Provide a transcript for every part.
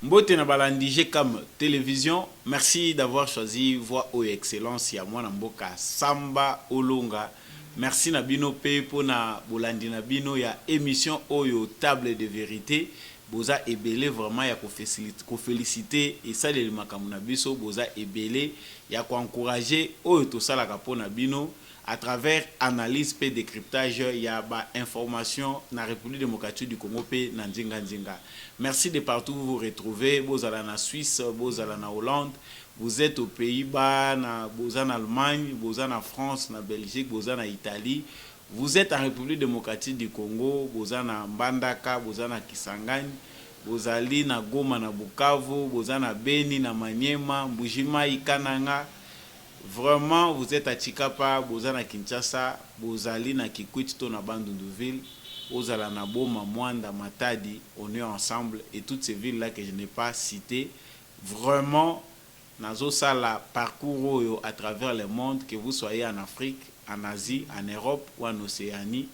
Mbote na balandige comme télévision. Merci d'avoir choisi Voix au Excellence ya mwana mboka Samba Olonga. Merci na bino pe po na bolandi na bino ya émission Oyo Table de Vérité. Boza ebele vraiment ya ko féliciter et ça le makambo na biso boza ebele ya ko encourager oyo to sala ka po na bino à travers analyse et décryptage ya ba information na République démocratique du Congo pe na nzinga nzinga. Merci de partout où vous vous retrouvez, vous allez en Suisse, vous allez en Hollande, vous êtes aux Pays-Bas, vous êtes en Allemagne, vous êtes en France, en Belgique, vous êtes en Italie. Vous êtes en République démocratique du Congo, vous êtes en Mbandaka, vous êtes en Kisangani, vous allez na Goma na Bukavu, vous êtes en Beni na Maniema, Mbujima Ikananga. Vraiment, vous êtes à Chikapa, vous êtes à Kinshasa, vous allez na Kikwit to na Bandundu-ville, vous allez na Boma, Mwanda, Matadi, on est ensemble et toutes ces villes-là que je n'ai pas citées. Vraiment, nazo sala parcours à travers le monde, que vous soyez en Afrique, en Asie, en Europe ou en Océanie.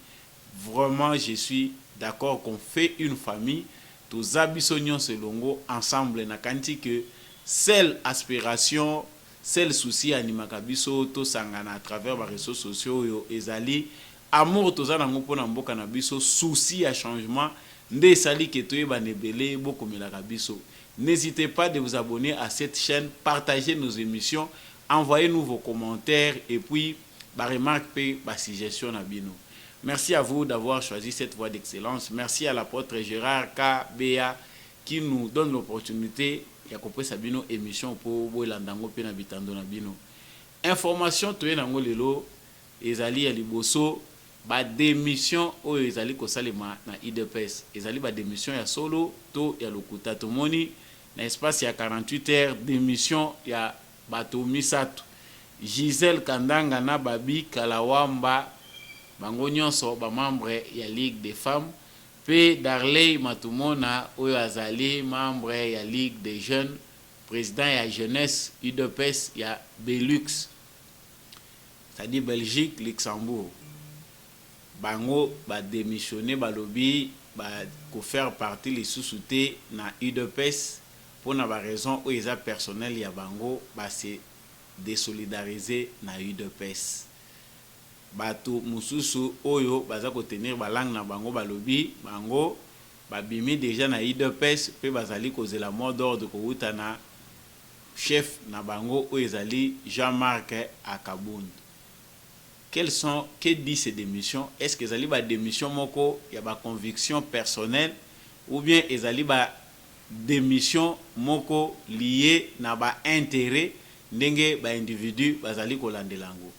Vraiment, je suis d'accord qu'on fait une famille. Tous abissonions selongo ensemble na kanti que seule aspiration, seul souci animaka biso to sangana à travers les réseaux sociaux yo ezali amour tozana ngopo na mboka na biso souci à changement nde sali que toyeba nebele bokomela biso. N'hésitez pas de vous abonner à cette chaîne, partagez nos émissions, envoyez-nous vos commentaires et puis ba remarque pe ba suggestion na bino. Merci à vous d'avoir choisi cette voie d'excellence. Merci à l'apôtre Gérard K.B.A. qui nous donne l'opportunité ya kopre sabino émission pour bolandango pe na bitando na bino. Information toye nango lelo ezali ya liboso ba démission o ezali ko salema na IDPS. Ezali ba démission ya solo to ya lokuta tomoni na espace ya 48 heures démission ya bato misato. Gisèle Kandanga na Babi Kalawamba bango nyonso ba membre ya Ligue des femmes pe Darley Matumona oyo azali membre ya Ligue des jeunes, président ya jeunesse UDPS ya Belux, c'est-à-dire Belgique, Luxembourg. Bango ba démissionné balobi ba ko faire partie les sous-soutés na UDPS pour na ba raison oyo eza personnel ya bango ba se désolidariser na UDPS. Bato mususu oyo baza ko tenir balang na bango balobi bango babimi déjà na IDPS pe bazali kozela mot d'ordre ko utana chef na bango oyo ezali Jean-Marc Akabund. Que dit ces démissions? Est-ce que ezali ba démission moko ya ba conviction personnelle ou bien ezali ba démission moko lié na ba intérêt ndenge ba individu bazali ko landelango?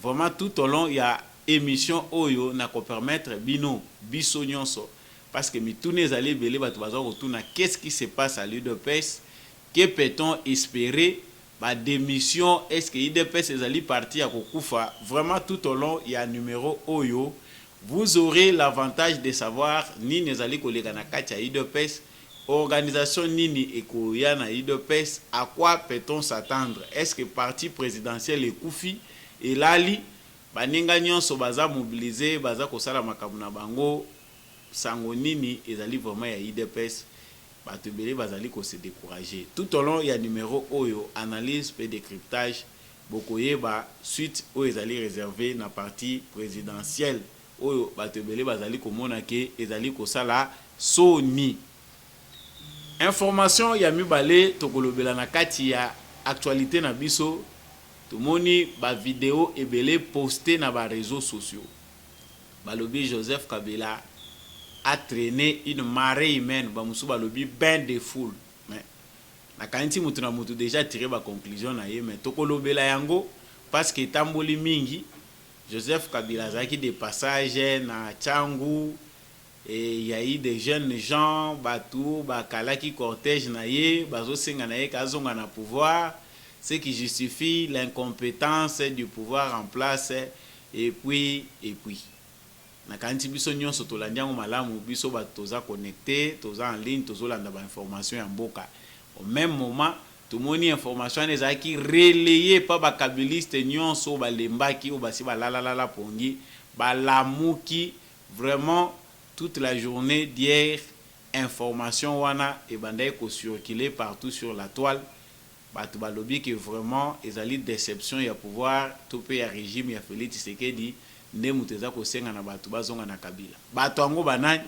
Vraiment tout au long il y a émission oyo na ko permettre bino biso nyonso parce que mitune ezali belé bato bazo retourna qu'est-ce qui se passe à l'UDPS, que peut-on espérer ba démission, est-ce que l'UDPS ezali parti à kokufa? Vraiment tout au long il y a numéro oyo vous aurez l'avantage de savoir ni nezali kolega na kati ya UDPS, organisation nini ekoya na UDPS, à quoi peut-on s'attendre? Est-ce que parti présidentiel ekufi et lali baninga nyonso baza mobiliser baza kosala makambo na bango sango nini ezali vraiment ya IDPS bato belé bazali ko se décourager. Tout au long il y a numéro oyo analyse et décryptage bokoyeba suite oyo ezali réservé na parti présidentielle oyo bato belé bazali komona ke ezali kosala soni. Information ya mibale tokolobela na kati ya actualité na biso. Tomoni ba vidéo ebele posté na ba réseaux sociaux. Balobi Joseph Kabila a traîné une marée humaine, ba musu balobi bain de foule. Mais na kanti mutu na mutu déjà tiré ba conclusion na ye mais tokolobela yango parce que tamboli mingi Joseph Kabila zaki de passage na Tchangu et il y a eu des jeunes gens batou ba kalaki cortège na ye bazo senga na ye kazonga na pouvoir. Ce qui justifie l'incompétence du pouvoir en place et puis na kanti biso nyonso tolandiango malamu biso ba toza connecté toza en ligne tozolanda ba information ya mboka au même moment tomoni information ezaki relayé par ba kabiliste nyonso ba lembaki o basi ba la pongi ba lamuki vraiment toute la journée d'hier information wana ebandai ko circuler partout sur la toile. Batu balobi que vraiment ezali déception ya pouvoir to pe ya régime ya Félix Tshisekedi nde muteza ko senga na batu bazonga na Kabila. Batu ango banani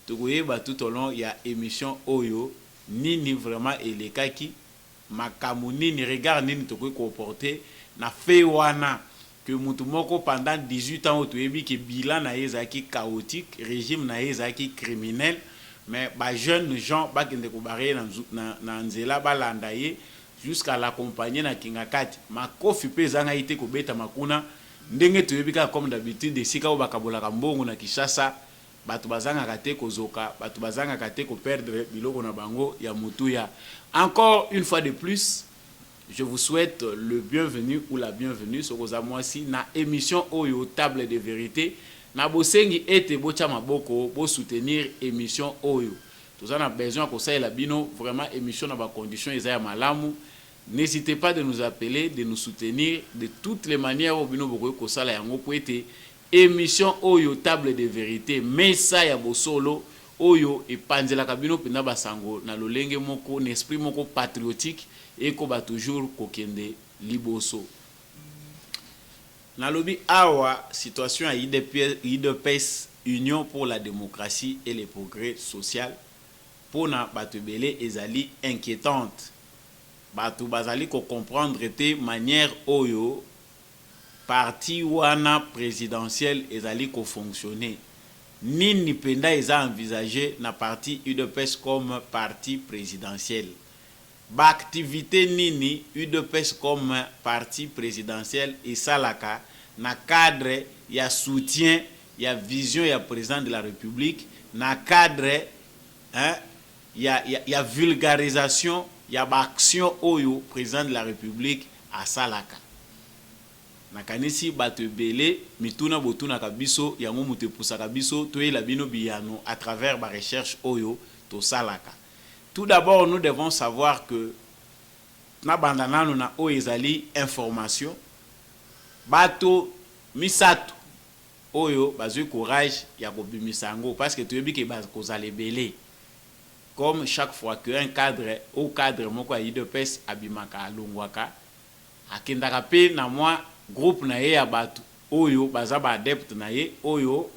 tukoyeba tout au long ya émission oyo nini vraiment elekaki makamu nini regard nini tokoki comporter na fait wana que mutu moko pendant 18 ans otoyebi ke bilan na ezaki chaotique, régime na ezaki criminel, mais ba jeunes gens bakende ko barrer na nzela balanda ye jusqu'à l'accompagner na kingakati makofi pe zanga ite ko beta makuna ndenge toyebi ka comme d'habitude esika o bakabolaka mbongo na Kinshasa batu bazanga kate kozoka batu bazanga kate ko perdre biloko na bango ya mutuya. Encore une fois de plus, je vous souhaite le bienvenu ou la bienvenue sur Ozamoisi na émission Oyo Table de Vérité. Na bosengi ete bocha maboko bo soutenir émission Oyo. Tout ça, on a besoin que ça la bino vraiment émission dans les conditions Isaiah Malamu. N'hésitez pas de nous appeler, de nous soutenir de toutes les manières au bino boko ko sala yango ko ete émission Oyo Table de Vérité mesa ya bosolo Oyo et panzela kabino pina basango na lolenge moko n'esprit moko patriotique et ko ba toujours kokende liboso. Na lobi awa situation à IDPS Union pour la démocratie et le progrès social pour na batu belé ezali inquiétante. Batu bazali ko comprendre te manière oyo parti wana présidentiel ezali ko fonctionner. Nini penda eza envisagé na parti UDPS comme parti présidentiel. Ba activité nini UDPS comme parti présidentiel et salaka na cadre ya soutien ya vision ya président de la République na cadre ya vulgarisation ya ba action oyo président de la République a salaka. Nakanisi batu belé mituna botuna kabiso yango mute pusaka biso to la bino biyano à travers ba recherche oyo to salaka. Tout d'abord, nous devons savoir que na bandana na o ezali information bato misato oyo bazui courage ya kobimisango parce que tu yebi ke bazali belé comme chaque fois que un cadre au cadre moko ya IDPS abimaka alongwaka akendaka pe na moi groupe na ye ya bato oyo baza ba adepte na ye oyo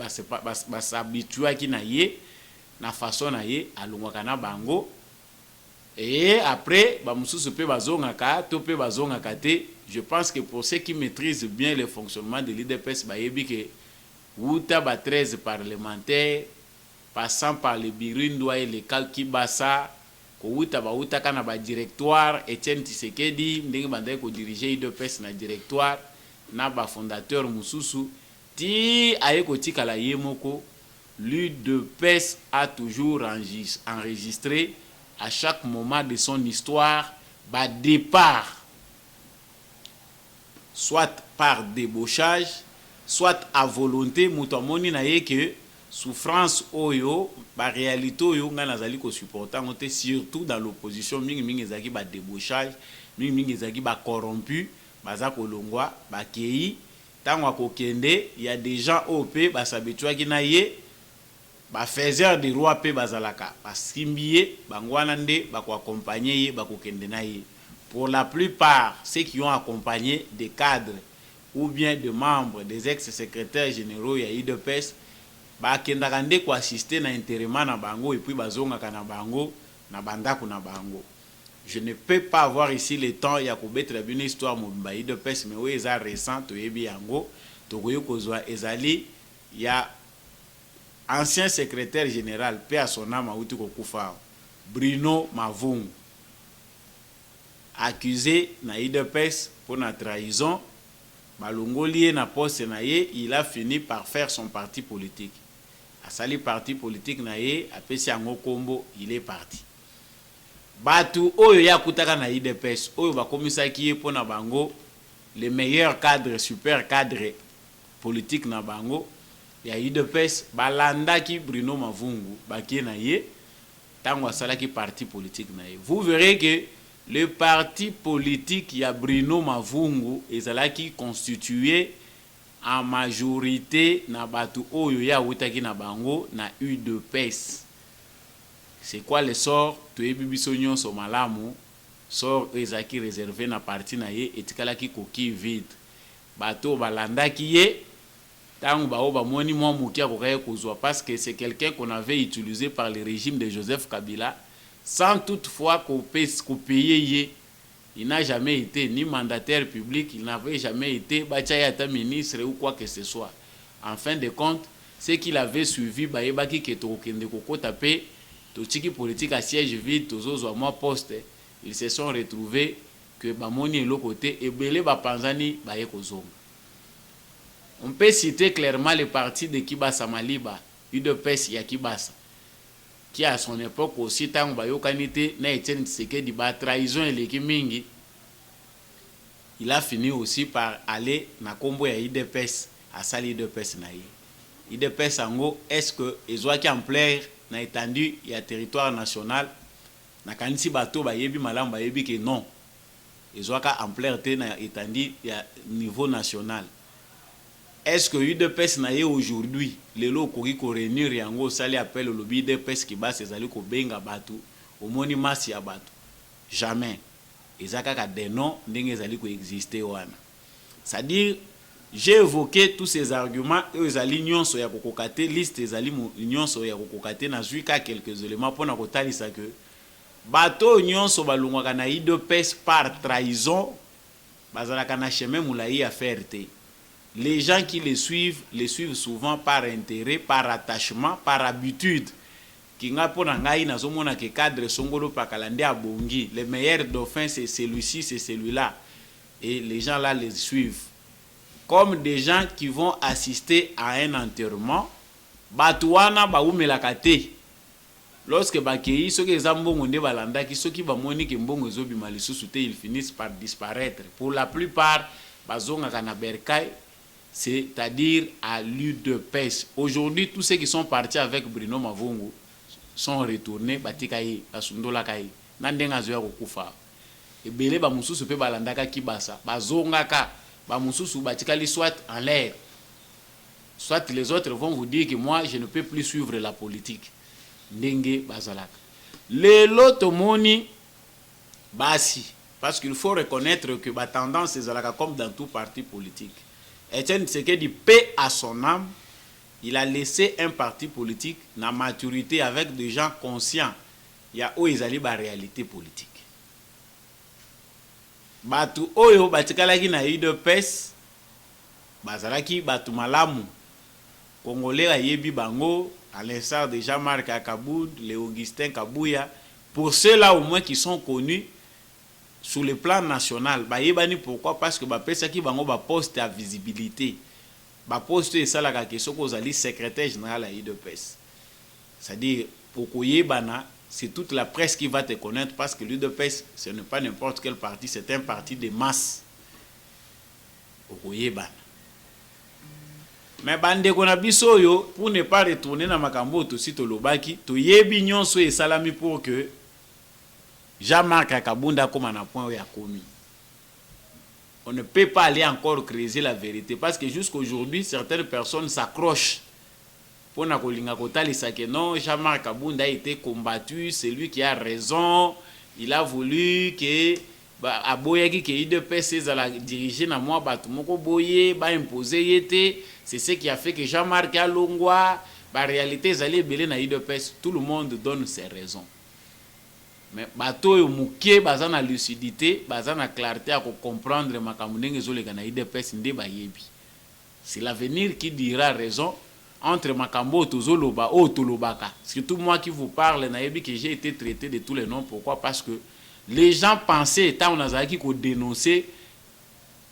basabituaki na ye na façon na ye alongwaka na bango. Et après, je pense que pour ceux qui maîtrisent bien le fonctionnement de l'IDPS, Wouta 13 parlementaires, passant par le Birundoa et le Kalkibasa, Wouta Kanaba directoire, Etienne Tshisekedi, Ndenge Bandai ko diriger l'IDPS na directoire, Naba fondateur Moussousou, Ti Aeko Tikala Yemoko, l'IDPS a toujours enregistré à chaque moment de son histoire, bah départ, soit par débauchage, soit à volonté, moutamoni na ye que souffrance oyo, bah réalité oyo, nga nazali ko supportant, surtout dans l'opposition, mingi ezaki ba débauchage, mingi ezaki ba corrompu, baza kolongwa, ba kei, tango akokende, il y a des gens OP, bah sabitua ki na ye, ba faiseur de roi pe bazalaka basimbiye bangwana nde bako accompagner ye bako kende na ye. Pour la plupart ceux qui ont accompagné des cadres ou bien des membres des ex-secrétaires généraux ya IDPS ba kendaka nde ko assister na intérim na bango et puis bazongaka na bango na bandako na bango. Je ne peux pas avoir ici le temps ya ko betre une histoire mobimba IDPS mais oui eza récent to yebi yango to koyo kozwa ezali ya ancien secrétaire général, paix à son âme, Bruno Mavungu, accusé na IDPS pour la trahison, Malongolié na poste naye, il a fini par faire son parti politique. A sali parti politique naye, a pesi ango kombo, il est parti. Batu oyo ya kutaka na IDPS, oyo ba komisa ki pour na bango, les meilleurs cadres, super cadres politiques na bango. Ya IDPS balanda ki Bruno Mavungu bakie na ye tango asala ki parti politique na ye. Vous verrez que le parti politique ya Bruno Mavungu ezalaki constitué en majorité na batu oyo ya wutaki na bango na UDPS. c'est quoi le sort toyebi biso nyonso malamu sort ezaki réservé na parti na ye etikalaki coquille vide bato balandaki ye tango bao bamoni mwa moki akokaki kozwa parce que c'est quelqu'un qu'on avait utilisé par le régime de Joseph Kabila sans toutefois qu'on paye ye. Il n'a jamais été ni mandataire public, il n'avait jamais été bachayata ministre ou quoi que ce soit. En fin de compte, ce qu'il avait suivi, bayebaki ke tokende kokota pe totiki politique à siège vide, tozozo moi poste, ils se sont retrouvés que bamoni l'autre côté et belé bapanzani baye kozonga. On peut citer clairement le parti de Kibasa Maliba, UDPS ya Kibasa, qui à son époque aussi tant bayokanité na Etienne Tshisekedi ba trahison et mingi. Il a fini aussi par aller na kombo ya UDPS à sali UDPS na ye. UDPS ango est-ce que ezwaki en plaire na étendue ya territoire national na kanisi bato bayebi malamu bayebi que non. Ezwaka en plaire te na étendue ya niveau national. Est-ce que UDPS na ye aujourd'hui lelo koki ko réunir yango sali appel au lobby UDPS qui base ezali ko benga bato omoni masi ya bato jamais ezaka des noms ndenge ezali ko exister wana c'est-à-dire j'ai évoqué tous ces arguments et ezali nyonso ya kokokate liste ezali nyonso ya kokokate na zuika quelques éléments pour na kotalisa que bato nyonso balungwaka na UDPS par trahison bazalaka na chemin moulayi à faire te. Les gens qui les suivent souvent par intérêt, par attachement, par habitude. Kinga pona ngai nazomona ke cadre songolo pakalande a bongi. Le meilleur dauphin c'est celui-ci, c'est celui-là. Et les gens là les suivent. Comme des gens qui vont assister à un enterrement, batouana baumelaka te. Lorsque bakei soki ezambongo nde balandaki soki bamoni ke mbongo ezobima lisusu te, ils finissent par disparaître. Pour la plupart, bazongaka na berkai, c'est-à-dire à l'UDPS. Aujourd'hui, tous ceux qui sont partis avec Bruno Mavungu sont retournés batikayi basundola kai nandenga zoya kokufa ebele ba mususu pe balandaka Kibasa bazongaka ba mususu batikali soit en l'air, soit les autres vont vous dire que moi je ne peux plus suivre la politique ndenge bazalaka lelo tomoni basi parce qu'il faut reconnaître que ba tendance ezalaka comme dans tout parti politique. Etienne Tshisekedi, paix à son âme, il a laissé un parti politique na maturité avec des gens conscients. Il y a où ils allaient la réalité politique. Batu oyo batikalaki na UDPS bazalaki batu malamu. Congolais ayebi bango à l'instar de Jean-Marc Akaboud, les Augustin Kabouya, pour ceux-là au moins qui sont connus sur le plan national, bayebani pourquoi parce que bapesaki bango ba poste à visibilité. Ba poste ça la question que ozali secrétaire général à UDPS. C'est-à-dire pour koyebana, c'est toute la presse qui va te connaître parce que l'UDPS ce n'est pas n'importe quel parti, c'est un parti de masse. Okoyebana. Mais bande kona biso yo pour ne pas retourner na makambo to sito lobaki, to yebi nyonso e salami pour que Jean-Marc Akabunda comme un point où il a commis. On ne peut pas aller encore creuser la vérité parce que jusqu'aujourd'hui, certaines personnes s'accrochent pour na kolinga kotali sa que non, Jean-Marc Akabunda a été combattu, c'est lui qui a raison, il a voulu que aboyaki que UDPS la diriger na moi batu moko boye ba imposer yete, c'est ce qui a fait que Jean-Marc a longwa, ba réalité zali belé na UDPS, tout le monde donne ses raisons. Mais bato yo muke baza na lucidité, baza na clarté à comprendre makambo ndenge ezoleka na UDPS nde bayebi. C'est l'avenir qui dira raison entre makambo tozoloba o tolobaka. Surtout moi qui vous parle nayebi que j'ai été traité de tous les noms. Pourquoi? Parce que les gens pensaient tant on azalaki ko dénoncer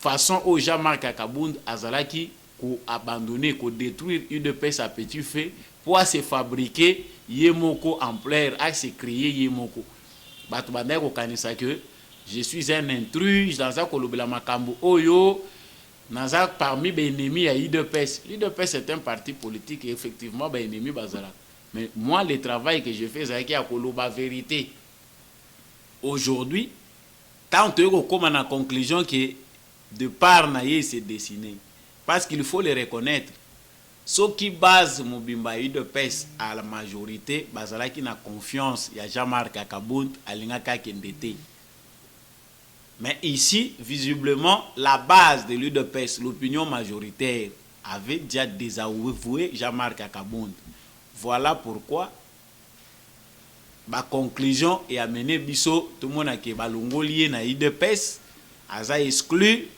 façon au Jean-Marc Akabunda azalaki ko abandonner, ko détruire UDPS à petit feu pour se fabriquer yemoko ampleur, à se créer yemoko. Bato bandai ko kanisa que je suis un intrus dans un kolobela makambo oyo naza parmi les ennemis à UDPS. L'UDPS est un parti politique et effectivement ben ennemi bazala. Mais moi le travail que je fais c'est à koloba vérité. Aujourd'hui, tant que comme à la conclusion que de part naïe s'est dessiné parce qu'il faut le reconnaître. ceux qui basent Mobimba UDPS à la majorité, bazala qui n'a confiance, il y a Jean-Marc Akabound, Alingaka Kendete. Mais ici, visiblement, la base de l'UDPS, l'opinion majoritaire, avait déjà désavoué Jean-Marc Akabound. Voilà pourquoi ma conclusion est amenée biso tout le monde a que balongolier na UDPS aza exclu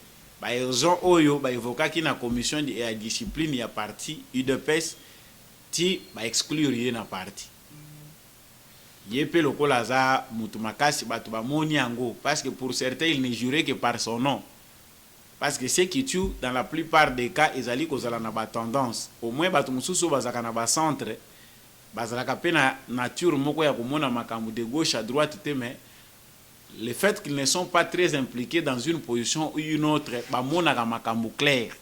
ba raison oyo ba évoquer qui na commission de la discipline ya parti UDPS ti ba exclure na parti yepe lokola za mutu makasi batu ba moni yango parce que pour certains il ne jurait que par son nom parce que ce qui tue dans la plupart des cas ezali kozala na ba tendance au moins batu mususu bazaka na ba centre bazalaka pe na nature moko ya komona makambo de gauche à droite te mais le fait qu'ils ne sont pas très impliqués dans une position ou une autre bamonaka makambo clair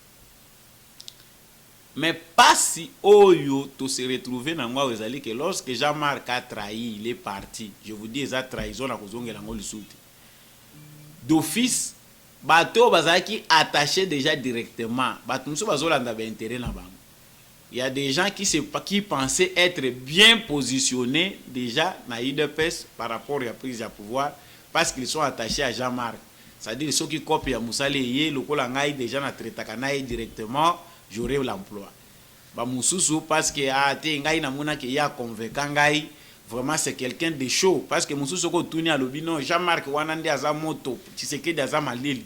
mais pas si oyo to se retrouver na ngwa ezali que lorsque Jean-Marc a trahi il est parti je vous dis eza trahison na kozongela ngo lisuti d'office bato bazaki attaché déjà directement bato muso bazolanda ba intérêt na bango. Il y a des gens qui pensaient être bien positionnés déjà dans l'UDPS par rapport à la prise de pouvoir parce qu'ils sont attachés à Jean-Marc. C'est-à-dire ceux qui copient Moussale et le Kolangaï déjà na traité directement, j'aurai l'emploi. Ba Moussoussou parce que Ngaï na mona qui a convaincant Ngaï vraiment c'est quelqu'un de chaud parce que Moussoussou ko tourner à l'obino Jean-Marc wanande azamoto Tshisekedi azamalili.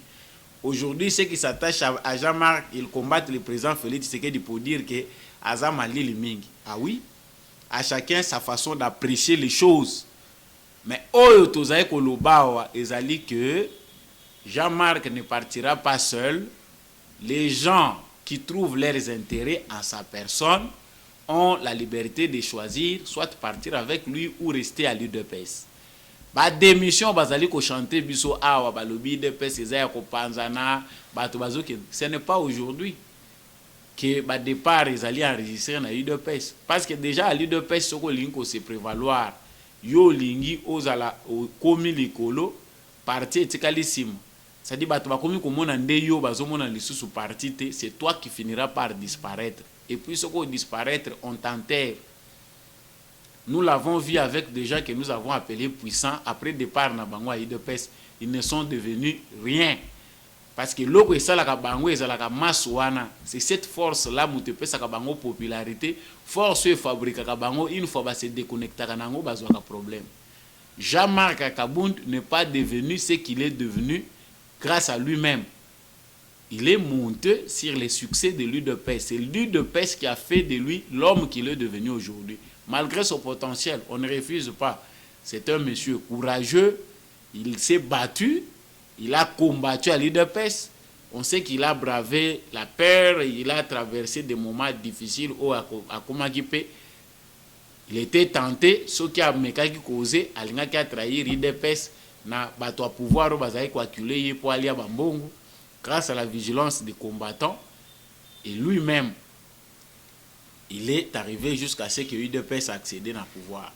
Aujourd'hui ceux qui s'attachent à Jean-Marc ils combattent le président Félix Tshisekedi pour dire que Azama Lili Mingi. Ah oui, à chacun sa façon d'apprécier les choses. Mais Oyo Tozaï Kolobawa ezali que Jean-Marc ne partira pas seul. Les gens qui trouvent leurs intérêts en sa personne ont la liberté de choisir soit partir avec lui ou rester à l'UDPS. Ba démission bazali ko chanter biso awa ba lobi UDPS ezaya ko panzana bato bazoki. Ce n'est pas aujourd'hui que ba départ ils allaient enregistrer na UDPS parce que déjà à l'UDPS soko linko se prévaloir yo lingi ozala komi likolo parti etikali simo ça dit bato bakomi komona nde yo bazomona lisusu parti te c'est toi qui finiras par disparaître et puis soko disparaître on t'enterre. Nous l'avons vu avec des gens que nous avons appelés puissants après départ na bango à UDPS ils ne sont devenus rien. Parce que l'eau est la kabango est la kamaswana, c'est cette force là qui peut sa kabango popularité, force et fabrique kabango une fois ba se déconnecter kanango bazwa ka problème. Jean-Marc Akabound n'est pas devenu ce qu'il est devenu grâce à lui-même. Il est monté sur les succès de l'UDPS. C'est l'UDPS qui a fait de lui l'homme qu'il est devenu aujourd'hui. Malgré son potentiel, on ne refuse pas. C'est un monsieur courageux, il s'est battu. Il a combattu à l'UDPS. On sait qu'il a bravé la peur. Il a traversé des moments difficiles au Akomagipe. Il était tenté. Ce qui a causé, il a trahi l'UDPS. Na bato a pouvoir bazai ko acculer pour aller à Bambongo grâce à la vigilance des combattants. Et lui-même, il est arrivé jusqu'à ce que l'UDPS a accédé à pouvoir.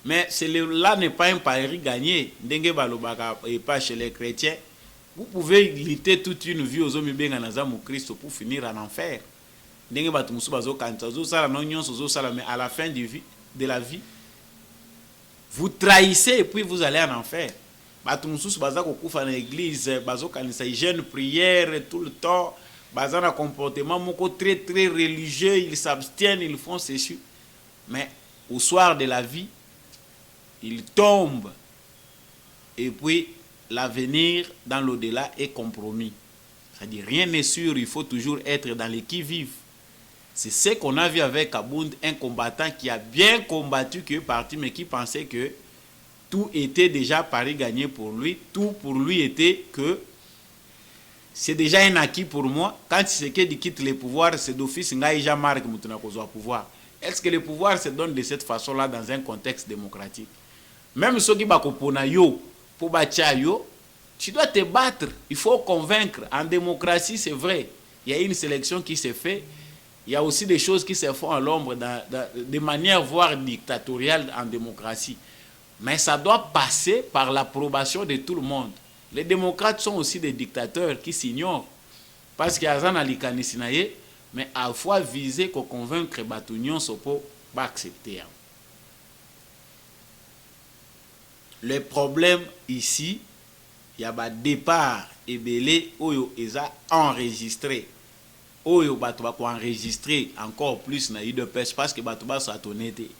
Mais là n'est pas un pari gagné. Ndenge balobaka et pas chez les chrétiens. Vous pouvez lutter toute une vie aux hommes bien en Christ pour finir en enfer. Ndenge batu musu bazo kanta zo sala non nyonso zo sala mais à la fin de la vie vous trahissez et puis vous allez en enfer. Batu musu baza ko kufa na église bazo kanisa hygiène prière tout le temps baza na comportement moko très très religieux, ils s'abstiennent, ils font ceci. Mais au soir de la vie il tombe et puis l'avenir dans l'au-delà est compromis. C'est-à-dire rien n'est sûr, il faut toujours être dans les qui-vive. C'est ce qu'on a vu avec Kabound, un combattant qui a bien combattu, qui est parti, mais qui pensait que tout était déjà pari gagné pour lui. Tout pour lui était que c'est déjà un acquis pour moi. Quand Tshisekedi quitte le pouvoir, c'est d'office Ngaïja Marc Moutunakozo pouvoir. Est-ce que le pouvoir se donne de cette façon-là dans un contexte démocratique? Même ceux qui bakopona yo, pour batia yo, tu dois te battre. Il faut convaincre. En démocratie, c'est vrai. Il y a une sélection qui se fait. Il y a aussi des choses qui se font à l'ombre de manière voire dictatoriale en démocratie. Mais ça doit passer par l'approbation de tout le monde. Les démocrates sont aussi des dictateurs qui s'ignorent. Parce qu'il y a un alikanisinaye, mais à fois viser qu'on convaincre bato nyonso pour pas accepter. Le problème ici, il y a un départ et belé oyo eza enregistré. Oyo bato ba ko enregistrer encore plus na UDPS parce que bato ba sa honnêteté.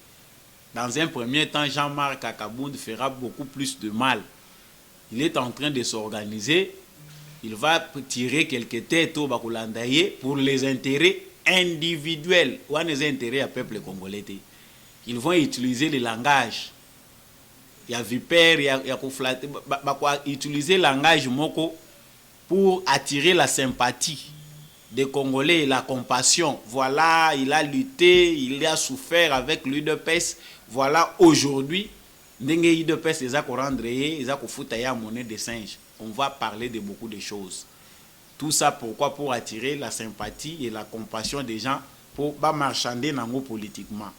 Dans un premier temps, Jean-Marc Kakabound fera beaucoup plus de mal. Il est en train de s'organiser. Il va tirer quelques têtes au Bakulandaye pour les intérêts individuels ou les intérêts du peuple congolais. Ils vont utiliser le langage. Il y a vipère, il y a utiliser le langage moko pour attirer la sympathie des Congolais et la compassion. Voilà, il a lutté, il a souffert avec l'UDPS. Voilà, aujourd'hui, l'UDPS les a rendre, ils ont foutu la monnaie de singe. On va parler de beaucoup de choses. Tout ça pourquoi? Pour attirer la sympathie et la compassion des gens pour pas marchander politiquement.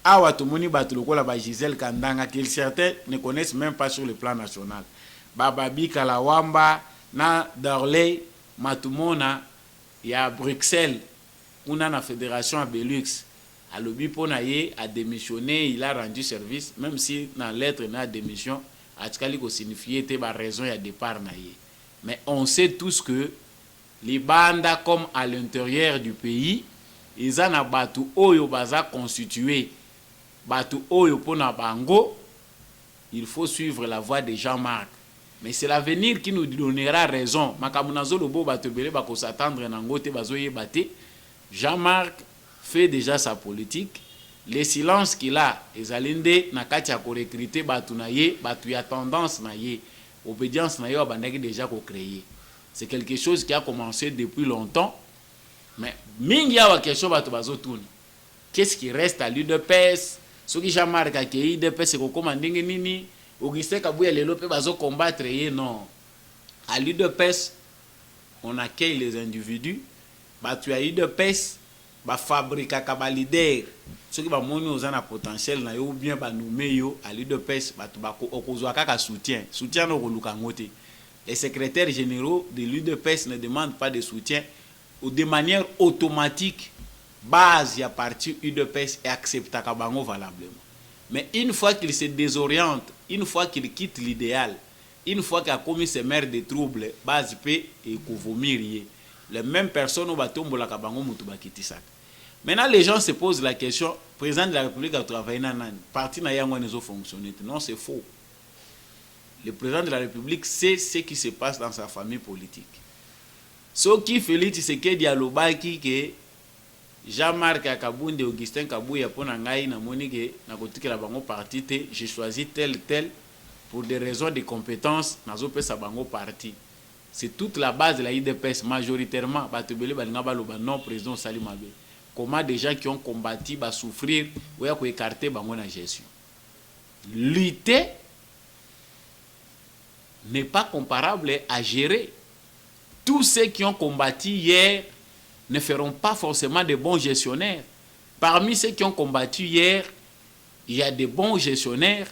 Awa tomoni batuloko la Gisèle Kandanga que certains ne connaissent même pas sur le plan national. Bababi Kalawamba na Darley Matumona il y a Bruxelles on a la fédération à Belux à lobby ponaye a démissionné, il a rendu service même si dans lettre na démission atkali ko signifier te ba raison ya départ naye. Mais on sait tous que les bandes comme à l'intérieur du pays ils en a batu oyo baza constitué batu oyo pona bango, il faut suivre la voie de Jean-Marc. Mais c'est l'avenir qui nous donnera raison. Makamunazo lobo batebele bako s'attendre nangote bazoye bate. Jean-Marc fait déjà sa politique. Les silences qu'il a, ezalinde nakati ya ko recruter batu na ye, batu ya tendance na ye, obédience na ye abandaki déjà ko créer. C'est quelque chose qui a commencé depuis longtemps. Mais mingi ya wa question batu bazotuna. Qu'est-ce qui reste à l'UDPS? Ce qui Jean-Marc a accueilli l'UDPS, c'est qu'on commande nini. Augustin Kabouya les lopé bazo combattre non. À l'UDPS, on accueille les individus. Tu as l'UDPS, ba fabrique kaba leader. Ceux qui ba moni aux en potentiel na yo ou bien ba nommer yo à l'UDPS, ba tu ba okozwa kaka soutien. Soutien no koluka ngote. Les secrétaires généraux de l'UDPS ne demandent pas de soutien ou de manière automatique. Base à partir UDPS et accepte Kabango valablement. Mais une fois qu'il se désoriente, une fois qu'il quitte l'idéal, une fois qu'il a commis ses mères de troubles, base peut et vomir. Les mêmes personnes au bâton la Kabango Mutubakitisak. Maintenant, les gens se posent la question, président de la République a travaillé dans le parti n'a pas fonctionné. Non, c'est faux. Le président de la République sait ce qui se passe dans sa famille politique. Ce qui Félix Tshisekedi alobaki que Jean-Marc Kabunde Augustin Kabouya pona ngai na monike na kotikela bango parti te, j'ai choisi tel pour des raisons de compétences nazo pesa bango parti. C'est toute la base de la IDPS majoritairement batebele balinga baloba non président Salimabe. Comment des gens qui ont combattu ba souffrir ou ya ko écarter bango na gestion. Lutter n'est pas comparable à gérer. Tous ceux qui ont combattu hier ne feront pas forcément de bons gestionnaires. Parmi ceux qui ont combattu hier, il y a des bons gestionnaires,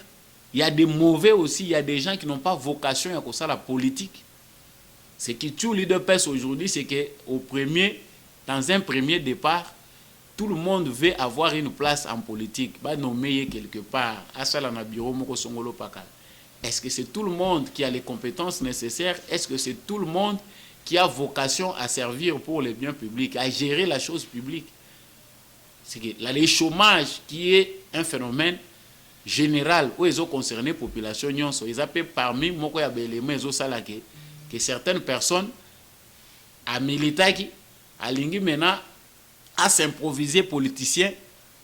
il y a des mauvais aussi, il y a des gens qui n'ont pas vocation à ça la politique. Ce qui tue l'UDPS aujourd'hui, c'est que dans un premier départ, tout le monde veut avoir une place en politique, va nommer quelque part, à ça dans bureau moko songolo pakal. Est-ce que c'est tout le monde qui a les compétences nécessaires? Est-ce que c'est tout le monde qui a vocation à servir pour les biens publics, à gérer la chose publique? C'est que là, le chômage qui est un phénomène général où ils ont concerné la population, ils appellent parmi moko ya belément ils ont ça que certaines personnes à militaki à lingi maintenant à s'improviser politicien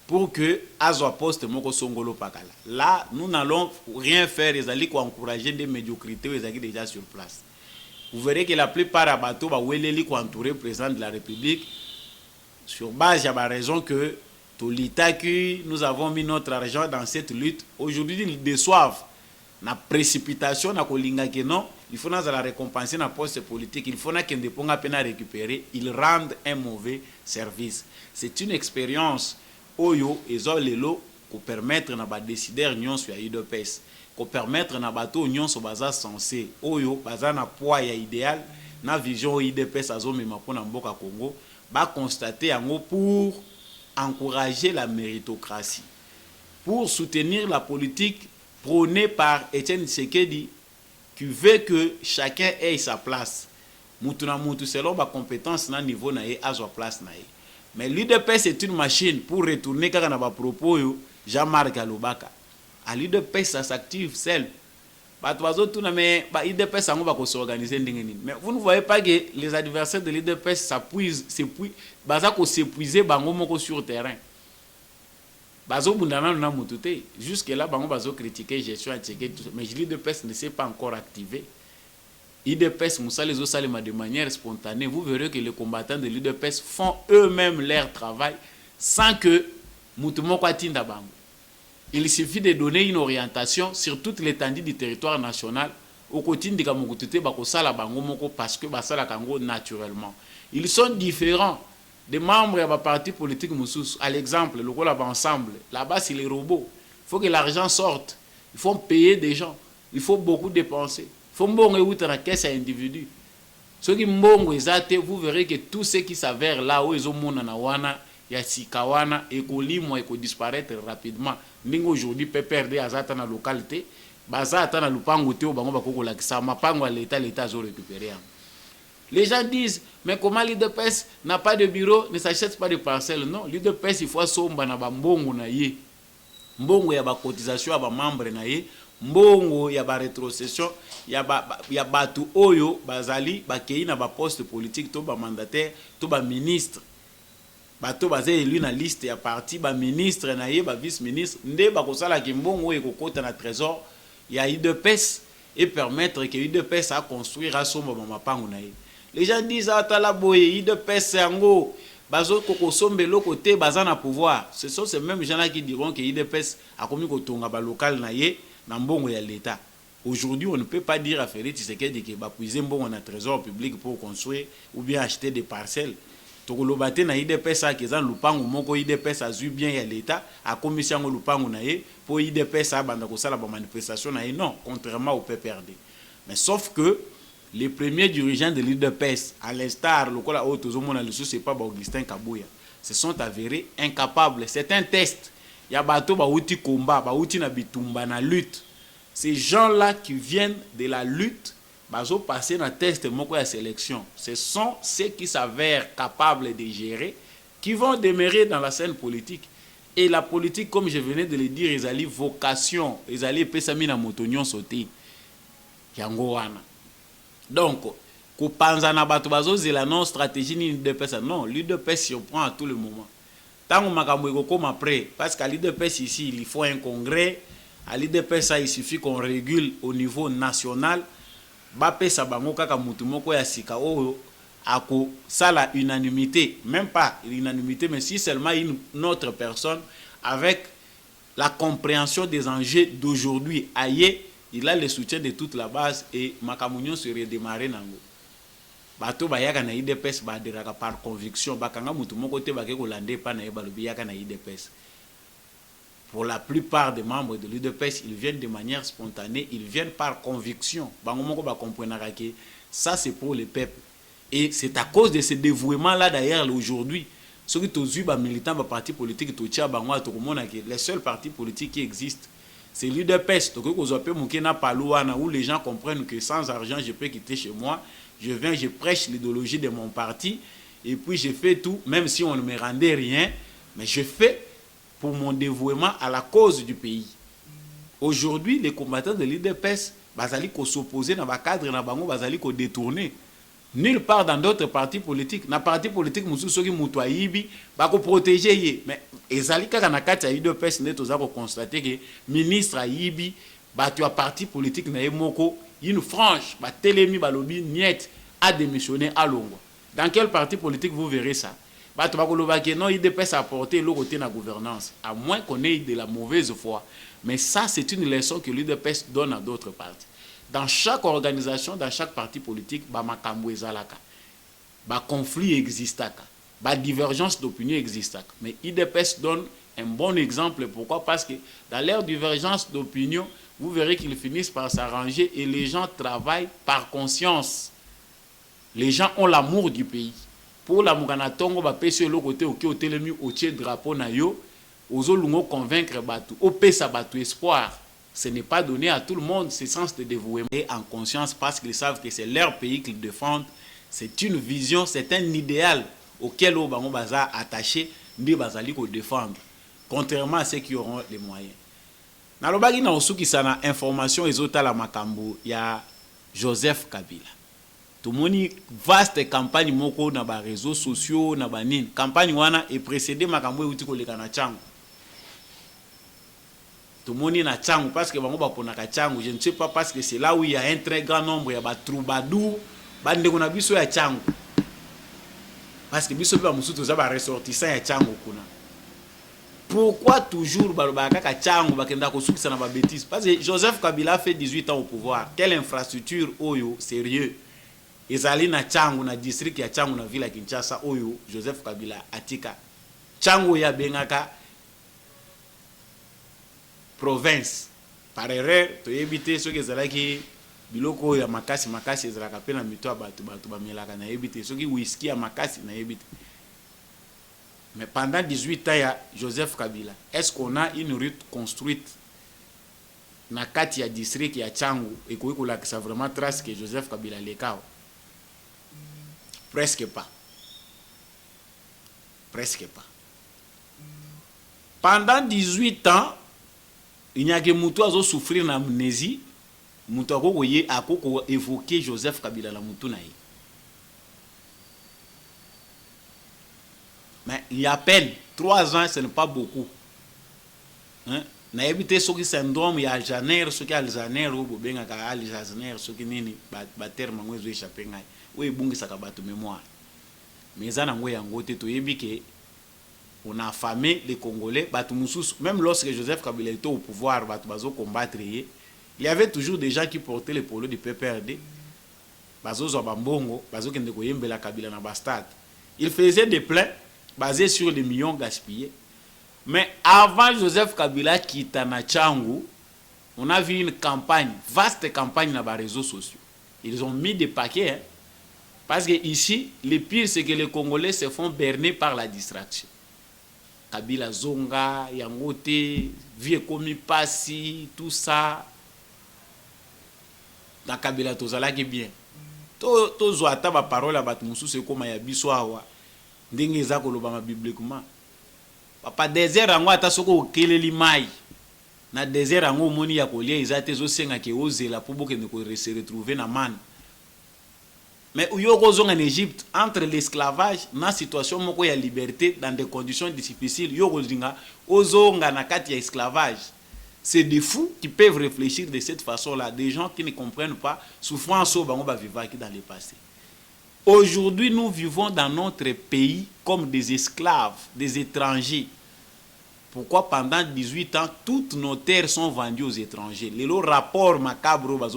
pour que azo poste moko songolo pakala. Là, nous n'allons rien faire, les alliés qui encourager des médiocrités, les alliés déjà sur place. Vous verrez que la plupart des bateaux qui ont entouré le président de la République sur base de la raison que nous avons mis notre argent dans cette lutte. Aujourd'hui, ils déçoivent. La précipitation, il faut la récompenser dans la poste politique. Il faut qu'ils ne peine à récupérer. Ils rendent un mauvais service. C'est une expérience oyo ezolelo pour permettre na ba décideur nyonso ya UDPS, pour permettre na bato nyonso baza sensé oyo baza na poids ya idéal na vision UDPS azomema pona mboka Congo va constater en gros pour encourager la méritocratie, pour soutenir la politique prônée par Etienne Tshisekedi qui veut que chacun ait sa place. Moutou na moutou selon ba compétence na niveau na ye a sa place na ye. Mais l'UDPS c'est une machine pour retourner kaka na ba propos yo Jean-Marc Alobaka. À l'UDPS ça s'active seul. Mais vous ne voyez pas que les adversaires de l'UDPS s'épuisent sur le terrain. Jusque-là, ils ont critiqué gestion, mais l'UDPS ne s'est pas encore activé. L'UDPS, de manière spontanée, vous verrez que les combattants de l'UDPS font eux-mêmes leur travail sans que Moutoumoko Tinda Bango. Il suffit de donner une orientation sur toute l'étendue du territoire national au quotidien de Kamokutute Bakosala Bangomoko parce que Basala Kango naturellement. Ils sont différents des membres de la parti politique Moussous. À l'exemple, le rôle ensemble, là-bas c'est les robots. Il faut que l'argent sorte. Il faut payer des gens. Il faut beaucoup dépenser. Il faut mbongo dans la caisse à individu. Ceux qui mbongo ezate, vous verrez que tout ce qui s'avère là où ils ont mon anawana ya sikawana et kolimwa et disparaître rapidement. Ningo aujourd'hui peut perdre azata na localité, bazata na lupango te bango bakoko lakisa mapango à l'état zo récupérer. Les gens disent mais comment l'UDPS n'a pas de bureau, ne s'achète pas de parcelles? Non, l'UDPS il faut somba na ba mbongo na ye. Mbongo ya ba cotisation ya ba membre na ye, mbongo ya ba rétrocession ya batu oyo bazali bakei na ba poste politique to ba mandataire to ba ministre. Bato bazé élu na liste ya parti ba ministre na ye ba vice ministre nde ba kosala ki mbongo e kokota na trésor ya UDPS et permettre que UDPS a construire a somba mapango na ye. Les gens disent atala boye UDPS yango bazo kokosombe lo côté bazana pouvoir. Ce sont ces mêmes gens là qui diront que UDPS a commis kotonga ba local na ye na mbongo ya l'état. Aujourd'hui, on ne peut pas dire à Félix Tshisekedi que ba puiser mbongo na trésor public pour construire ou bien acheter des parcelles. Tokolobate na IDPS a kezan lupango moko IDPS a zu bien ya l'état a commission ngo lupango na ye pour IDPS a banda ko sala ba manifestation na ye non contrairement au PPRD. Mais sauf que les premiers dirigeants de l'IDPS à l'instar lokola o tozomona lesu c'est pas ba Augustin Kabuya se sont avérés incapables. C'est un test. Ya bato ba uti combat ba uti na bitumba na lutte. Ces gens-là qui viennent de la lutte bazo passer dans test moko ya sélection. Ce sont ceux qui s'avèrent capables de gérer qui vont demeurer dans la scène politique. Et la politique, comme je venais de le dire, ils allaient vocation, ils allaient pesami na motonyon sauté. Yango wana. Donc, kopanza na bato bazo zela non stratégie ni l'UDPS. Non, l'UDPS surprend à tout le moment. Tant que makambo eko comme après, parce qu'à l'UDPS ici, il faut un congrès. À l'UDPS, il suffit qu'on régule au niveau national. Bape sabango kaka mutu moko ya sika oyo ako sala unanimité, même pas l'unanimité, mais si seulement une autre personne avec la compréhension des enjeux d'aujourd'hui, aye, il a le soutien de toute la base et makamunyo se redémarrer nango. Bato bayaka na IDPS ba deraka par conviction, bakanga mutu moko te bake ko lande pa na yebalobi yaka na IDPS. Pour la plupart des membres de l'UDPS, ils viennent de manière spontanée, ils viennent par conviction. Ça, c'est pour le peuple. Et c'est à cause de ce dévouement-là, d'ailleurs, aujourd'hui, ceux qui ont eu militants, partis politiques, les seuls partis politiques qui existent, c'est l'UDPS. Où les gens comprennent que sans argent, je peux quitter chez moi. Je viens, je prêche l'idéologie de mon parti. Et puis, je fais tout, même si on ne me rendait rien, mais je fais pour mon dévouement à la cause du pays. Aujourd'hui, les combattants de l'UDPS, bazali ko s'opposer dans le cadre na bango bazali ko détourner. Nulle part dans d'autres partis politiques. Na parti politique musu soki mutu ayibi ba ko protéger ye. Mais ezali kaka na kati ya UDPS ne toza ko constater que ministre ayibi ba tu a parti politique na yemoko une franche ba telemi balobi niet a démissionné à Longwa. Dans quel parti politique vous verrez ça? Non, IDPS a apporté le côté de la gouvernance, à moins qu'on ait de la mauvaise foi. Mais ça, c'est une leçon que l'IDPS donne à d'autres partis. Dans chaque organisation, dans chaque parti politique, conflit existe, divergence d'opinion existe. Mais l'IDPS donne un bon exemple. Pourquoi? Parce que dans leur divergence d'opinion, vous verrez qu'ils finissent par s'arranger et les gens travaillent par conscience. Les gens ont l'amour du pays. pour la mukana tongo ba pesi le côté OK otelemi otie drapeau na yo ozolungo convaincre batu o pesa batu espoir. Ce n'est pas donné à tout le monde ce sens de dévouement et en conscience parce qu'ils savent que c'est leur pays qu'ils défendent. C'est une vision, c'est un idéal auquel on va attacher, ni bazali ko défendre. Contrairement à ceux qui auront les moyens. Nalobaki na osuki sana information ezota la makambo ya Joseph Kabila. Tout moni vaste campagne moko na ba réseaux sociaux na ba nini. Campagne wana est précédé makambo euti koleka na chango. Tout le monde na changu parce que bango baponaka changu, je ne sais pas parce que c'est là où il y a un très grand nombre ya ba troubadour bande ko na biso ya changu parce que biso ba musutu za ba ressortissant ya changu kuna. Pourquoi toujours balobaka ka changu bakenda ko sukisa na ba bêtises? Parce que Joseph Kabila fait 18 ans au pouvoir. Quelle infrastructure oyo sérieux ezali na changu na district ya changu na ville ya Kinshasa oyo Joseph Kabila atika changu ya bengaka province par erreur to éviter ce que ezalaki biloko ya makasi ezalaka pe na mito ya batu bamelaka na éviter ce qui whisky ya makasi na éviter. Mais pendant 18 ans ya Joseph Kabila, est-ce qu'on a une route construite na kati ya district ya Changu et que ça vraiment trace que Joseph Kabila lekao? Presque pas. Presque pas. Pendant 18 ans, il n'y a que Moutou a souffrir d'amnésie. Moutou a évoqué Joseph Kabila la Moutou naï. Mais il y a à peine 3 ans, ce n'est pas beaucoup. Hein? Na évité ce qui syndrome, il y a Alzheimer, ce qui a Alzheimer, ou bien Alzheimer, ce qui n'est pas terme, moi je vais échapper. Oui, bon, ça va mémoire. Mais ça n'a pas été tout ébiqué. On a affamé les Congolais. Même lorsque Joseph Kabila était au pouvoir, combattre, il y avait toujours des gens qui portaient les polos du PPRD. Il faisait des plans basés sur les millions gaspillés. Mais avant Joseph Kabila quitte Changu, on a vu une campagne, vaste campagne dans les réseaux sociaux. Ils ont mis des paquets. Hein, parce que ici, le pire, c'est que les Congolais se font berner par la distraction. Kabila Zonga, Yangote, Vie Komi Passi, tout ça. Dans Kabila Tozala qui est bien. Tozo ataba parole à Batmoussou, c'est comme ya biswawa. Ndenge za kolobama bibliquement. Papa désert ango atasoko keleli mai. Na désert ango moni ya kolia izate zo senga ke ozela pour boke ne ko se retrouver na man. Mais où en Égypte, entre l'esclavage, dans la situation de la liberté, dans des conditions difficiles, il y a esclavage. C'est des fous qui peuvent réfléchir de cette façon-là, des gens qui ne comprennent pas souffrance au vivre dans le passé. Aujourd'hui, nous vivons dans notre pays comme des esclaves, des étrangers. Pourquoi pendant 18 ans, toutes nos terres sont vendues aux étrangers? Les rapports macabres,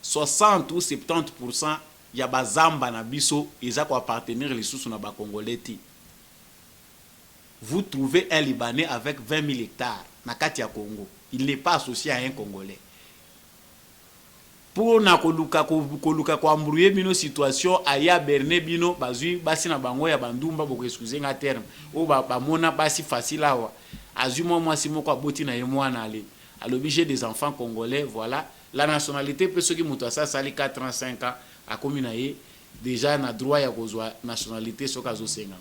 60 ou 70% ya bazamba na biso eza ko appartenir les sous na ba Congolais. Vous trouvez un Libanais avec 20 000 hectares na kati ya Congo, il n'est pas associé à un Congolais. Pour na koluka ko embrouiller bino situation aya berner bino bazui basi na bango ya bandumba boko excuser nga terme o ba mona basi facile awa azuma moi si moko aboti na ye mwana ale alobige des enfants congolais. Voilà la nationalité peut ceux qui muta ça sali 4 ans 5 ans a communaé déjà na droit ya kozwa nationalité sokazo senga.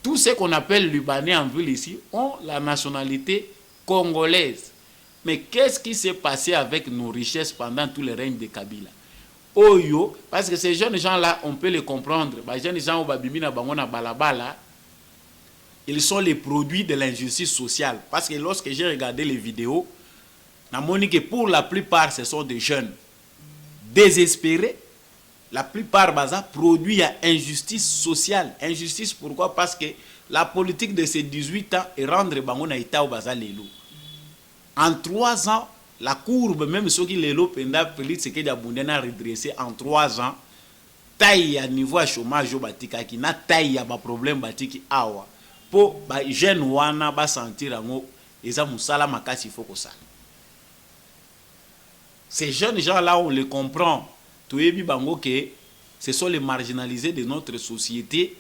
Tous ceux qu'on appelle Libanais en ville ici ont la nationalité congolaise. Mais qu'est-ce qui s'est passé avec nos richesses pendant tout le règne de Kabila? Oyo, parce que ces jeunes gens-là, on peut les comprendre. Les jeunes gens au Babimina Bangona Balabala, ils sont les produits de l'injustice sociale. Parce que lorsque j'ai regardé les vidéos, on a montré que pour la plupart, ce sont des jeunes désespérés. La plupart, baza produit à injustice sociale. Injustice, pourquoi? Parce que la politique de ces 18 ans est rendre Bangona Ita au baza lelo. En 3 ans, la courbe, même ceux qui l'ont c'est que a redressé en 3 ans, taille à niveau à chômage au batika qui n'a taille à problème batiki awa. Pour les jeunes wana ba sentir ngo eza musala makasi foko ça. Ces jeunes gens là on les comprend. Tout est bango que ce sont les marginalisés de notre société.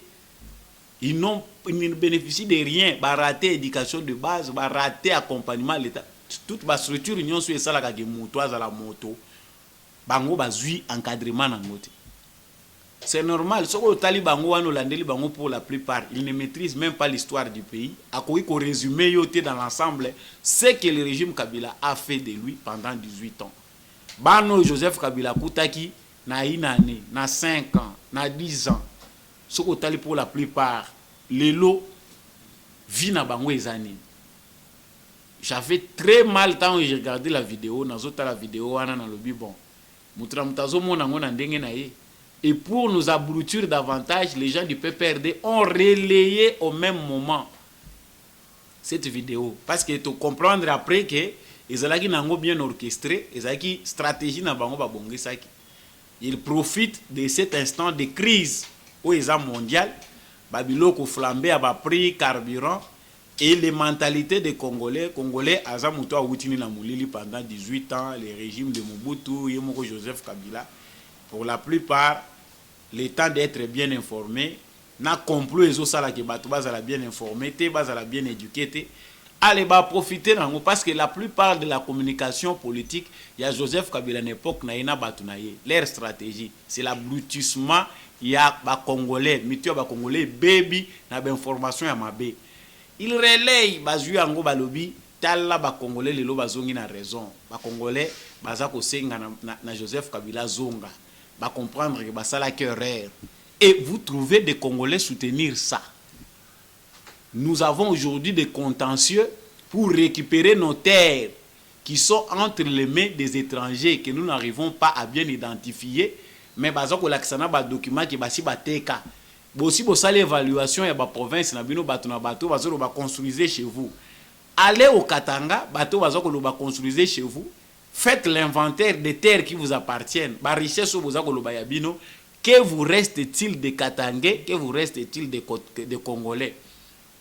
Ils ne bénéficient de rien. Bah raté éducation de base, bah raté accompagnement à l'État. Toute ma structure union sur ça la moto à la moto. Bango bazui encadrement na moto. C'est normal. Ce que les Talibango Bango pour la plupart, ils ne maîtrisent même pas l'histoire du pays. À quoi il faut résumer dans l'ensemble ce que le régime Kabila a fait de lui pendant 18 ans. Bano Joseph Kabila Koutaki na une année, na 5 ans, na 10 ans. Ce que pour la plupart, les lots vivent na bango les années. J'avais très mal quand j'ai regardé la vidéo, la vidéo ana na lobi bon. Mutramutazo mona ngona ndenge na ye. Et pour nous abrutir davantage, les gens du PPRD ont relayé au même moment cette vidéo. Parce que tu comprendre après que ils ont bien orchestré, ils ont une stratégie na bango ba bongisaki. Ils profitent de cet instant de crise où ils sont mondial, babiloko flambé à bas prix carburant et les mentalités des Congolais azamuto awutini na mulili pendant 18 ans, les régimes de Mobutu, Yemoko Joseph Kabila, pour la plupart le temps d'être bien informé, n'a compris les autres qui sont bien informés, bien éduqués, allez profiter parce que la plupart de la communication politique, il y a Joseph Kabila à l'époque, leur stratégie, c'est l'abrutissement, il y a des Congolais, Congolais, baby, na information à mabe. Il relaye, bazu ango balobi, tala ba Congolais les lo bazongi na raison, ba Congolais bazako senga na Joseph Kabila zonga. Va comprendre que ça la querelle. Et vous trouvez des Congolais soutenir ça. Nous avons aujourd'hui des contentieux pour récupérer nos terres qui sont entre les mains des étrangers que nous n'arrivons pas à bien identifier. Mais bazo ko laksana ba document qui basi bateka. Bosi bosa l'évaluation ya ba province na bino bato na bato bazo ba construire chez vous. Allez au Katanga, bato bazo ko ba construire chez vous. Faites l'inventaire des terres qui vous appartiennent. Ba richesse vous a bino. Que vous reste-t-il de Katangais? Que vous reste-t-il de Congolais?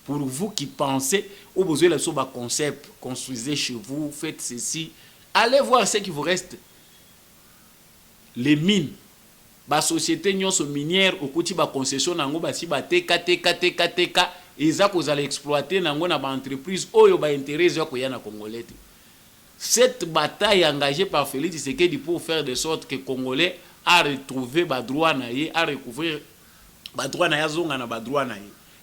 Pour vous qui pensez, au besoin de ce concept, construisez chez vous, faites ceci. Allez voir ce qui vous reste. Les mines. La société minière, au côté de la concession, si ba TK. Et ça, vous allez exploiter dans une entreprise où vous avez intérêt à Congolais. Cette bataille engagée par Félix Tshisekedi pour faire de sorte que les Congolais a retrouvé le droit, a recouvert le droit,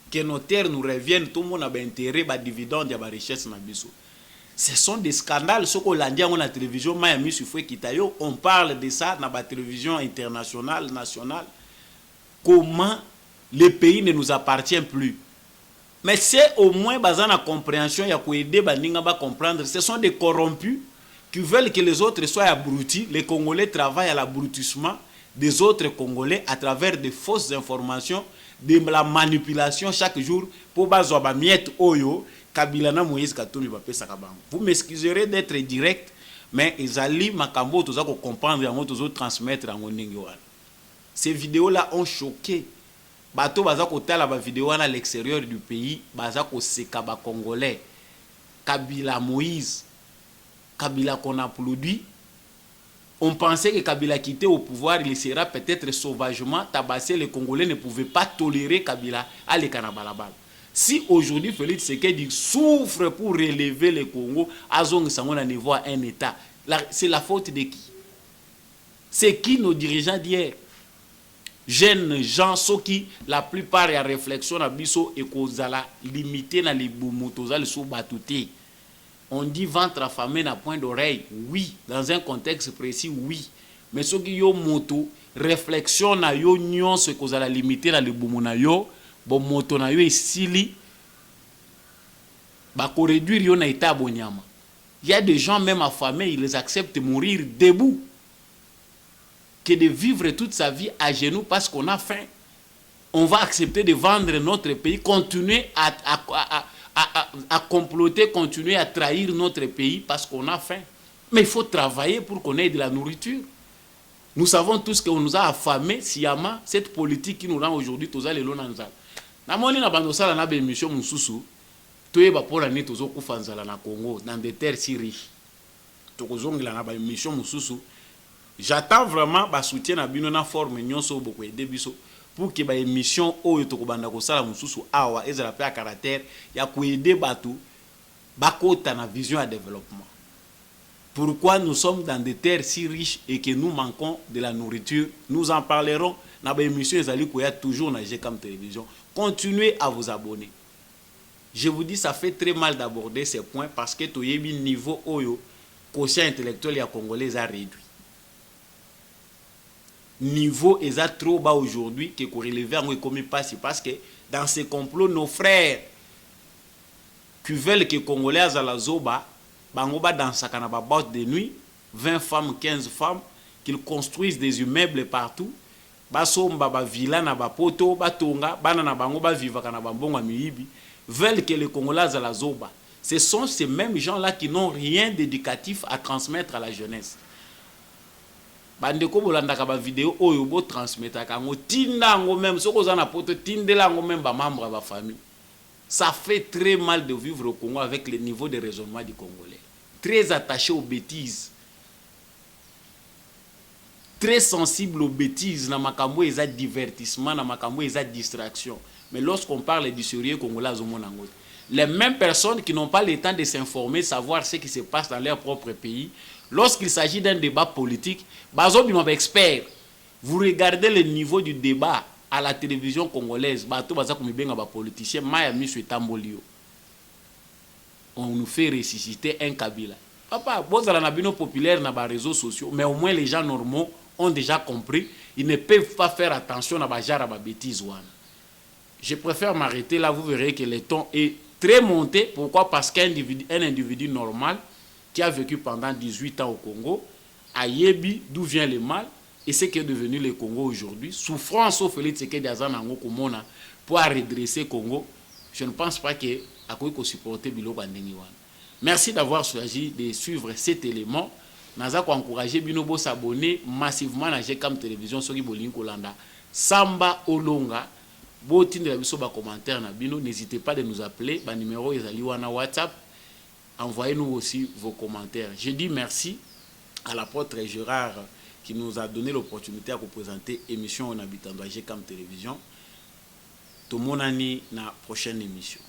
que nos terres nous reviennent, tout le monde a intérêt à dividende et à la richesse. Ce sont des scandales. Ce qu'on a dit à la télévision, on parle de ça dans la télévision internationale, nationale. Comment le pays ne nous appartient plus. Mais c'est au moins basé la compréhension, il y a quoi aider à comprendre. Ce sont des corrompus qui veulent que les autres soient abrutis. Les Congolais travaillent à l'abrutissement des autres Congolais à travers de fausses informations, de la manipulation chaque jour pour bazoba miette oyo Kabila na Moïse Katumbi bapé sakabango. Vous m'excuserez d'être direct, mais ezali makambo toza ko comprendre yango tozo transmettre yango ndenge wana. Ces vidéos là ont choqué. Bato baza kotala ba vidéo à l'extérieur du pays, baza ko seka ba Congolais. Kabila Moïse, Kabila qu'on applaudit. On pensait que Kabila quitté au pouvoir, il sera peut-être sauvagement tabassé. Les Congolais ne pouvaient pas tolérer Kabila à l'Ekanabalabal. Si aujourd'hui Félix Tshisekedi souffre pour relever le Congo, Azong Sangona ne voit un État, c'est la faute de qui? C'est qui nos dirigeants d'hier? Jeunes gens, ceux qui, la plupart de la réflexion à biso et kozala limité dans les boumotosa le sous batouté. On dit ventre affamé na point d'oreille, oui, dans un contexte précis, oui. Mais ceux qui ont moto, réflexion na yo nyon ce kozala limité dans les boumona yo, bon moto na yo isili, ba ko réduire yo na état bonyama. Il y a des gens même affamés, ils les acceptent de mourir debout. Que de vivre toute sa vie à genoux parce qu'on a faim. On va accepter de vendre notre pays, continuer à comploter, continuer à trahir notre pays parce qu'on a faim. Mais il faut travailler pour qu'on ait de la nourriture. Nous savons tous qu'on nous a affamés sciemment. Cette politique qui nous rend aujourd'hui, tous les lonanzal. Namoni na bandosala na bémission mususu, toyeba pour l'année tozo kufanzala na Congo dans des terres si riches. Tokozongela na bémission mususu. j'attends vraiment ba soutien na bino na forme nyonso boko aider biso pour que ba émission oyo to kobanda ko sala mususu awa ezala pe à caractère ya ko aider batu bakota na vision à développement. Pourquoi nous sommes dans des terres si riches et que nous manquons de la nourriture? Nous en parlerons dans l'émission Ezali Koya toujours dans GCAM Télévision. Continuez à vous abonner. Je vous dis, ça fait très mal d'aborder ces points parce que le niveau oyo quotient intellectuel et congolais a réduit. Niveau est trop bas aujourd'hui que qu'on relève en comme passe parce que dans ces complots, nos frères qui veulent que les Congolais à la zoba bangoba dans sa canaba boîte de nuit, 20 femmes, 15 femmes, qu'ils construisent des immeubles partout. Basomba ba villa na ba poto, ba tonga, bana na bango ba viva kana ba mbongo miyibi, veulent que les Congolais à la zoba. Ce sont ces mêmes gens-là qui n'ont rien d'éducatif à transmettre à la jeunesse. Bandeko bolanda ka ba vidéo oyo bo transmettre kango tinda ngo même soko za na poto tindela ngo même ba membre ba famille. Ça fait très mal de vivre au Congo avec le niveau de raisonnement du Congolais. Très attaché aux bêtises. Très sensible aux bêtises. Na makambo eza divertissement, na makambo eza distraction. Mais lorsqu'on parle du sérieux Congolais, les mêmes personnes qui n'ont pas le temps de s'informer, savoir ce qui se passe dans leur propre pays, lorsqu'il s'agit d'un débat politique, bazo bima expert. Vous regardez le niveau du débat à la télévision congolaise, on nous fait ressusciter un Kabila. Papa, vous avez un bino populaire dans les réseaux sociaux, mais au moins les gens normaux ont déjà compris, ils ne peuvent pas faire attention à la bêtise. Je préfère m'arrêter là, vous verrez que le ton est très monté. Pourquoi? Parce qu'un individu normal qui a vécu pendant 18 ans au Congo, à Yebi, d'où vient le mal, et ce qui est devenu le Congo aujourd'hui, souffrance au Félix Tshisekedi Azanango Komona pour redresser le Congo, je ne pense pas que à quoi qu'on supporte Bilo Bandengiwan. Merci d'avoir choisi de suivre cet élément. Naza ko encourager Binobo s'abonner massivement à GCAM Télévision sur Bolingo Kolanda. Samba Olonga, botin de la biso ba commentaire na bino, n'hésitez pas de nous appeler, ba numéro ezali wana WhatsApp. Envoyez-nous aussi vos commentaires. Je dis merci à l'apôtre Gérard qui nous a donné l'opportunité à vous présenter l'émission en habitant de GCAM Télévision. Tout le monde a la prochaine émission.